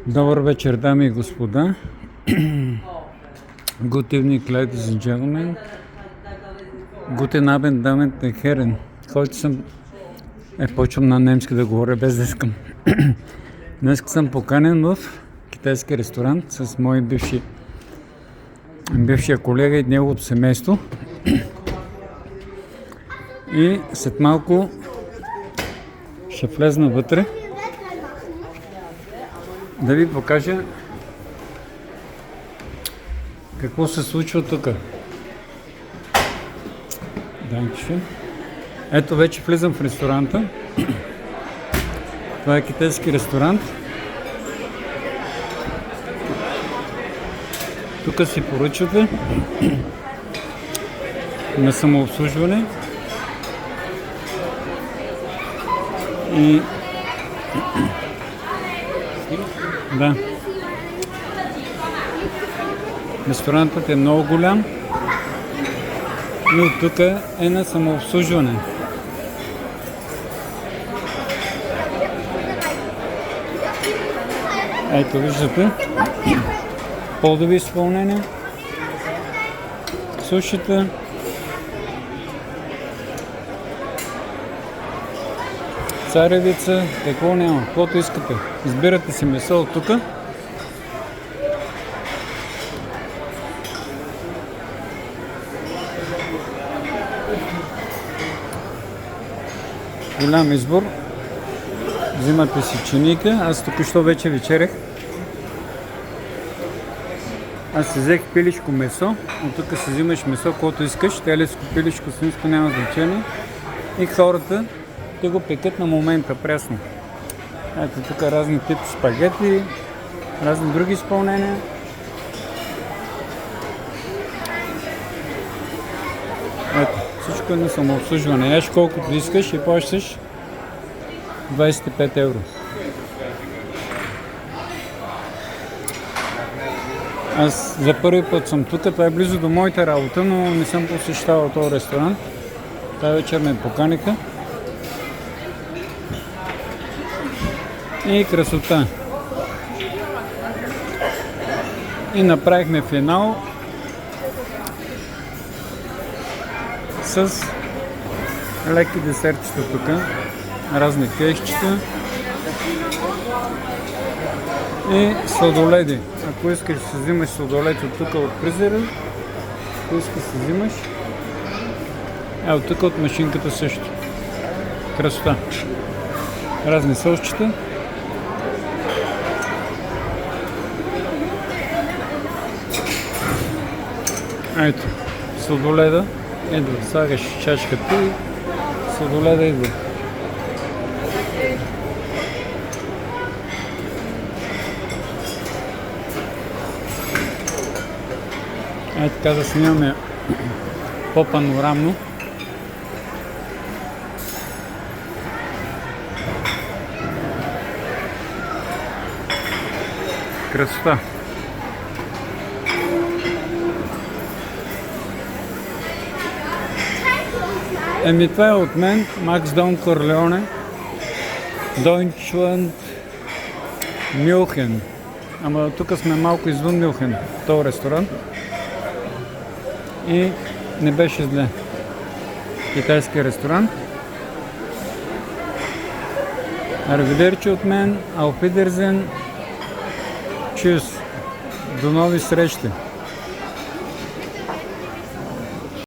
Добър вечер, дами и господа. Good evening, ladies and gentlemen. Guten Abend, Damen und Herren. Който съм... почвам на немски да говоря, без да искам. Днес съм поканен в китайски ресторант с мой бившия колега и неговото семейство. И след малко ще влезна вътре да ви покажа какво се случва тук. Ето вече влизам в ресторанта. Това е китайски ресторант. Тук си поръчвате на самообслужване и да. Ресторантът е много голям и от тук е на самообслужване. Ето виждате подови изпълнения, сушата, царевица, какво няма, каквото искате. Избирате си месо от тук. Голям избор. Взимате си чиника. Аз току-що вече вечерях. Аз си взех пилешко месо. От тук си взимаш месо, което искаш. Телеско, пилешко, свинско, няма значение. И хората те го пекат на момента прясно. Ето тук разни типи спагети, разни други изпълнения. Ето, всичко е на самообслужване. Яш колкото искаш и плащаш 25 евро. Аз за първи път съм тук, това е близо до моята работа, но не съм посещавал този ресторант. Тази вечер ме поканиха. И красота. И направихме финал с леки десертчета тук, разни кексчета и сладоледи. Ако искаш да си взимаш сладолед от тук от фризера, ако искаш да си взимаш, от тук от машинката също. Красота. Разни сосчета. Ето, сладоледа идва. Слагаш чашката и сладоледа идва. Ето така да снимаме по-панорамно. Красота. Това е от мен, Макс Дон Корлеоне, Deutschland, Мюнхен. Ама тук сме малко извън Мюнхен, този ресторант. И не беше зле. Китайски ресторант. Арвидерчи от мен, Auf Wiedersehen. Чус! До нови срещи!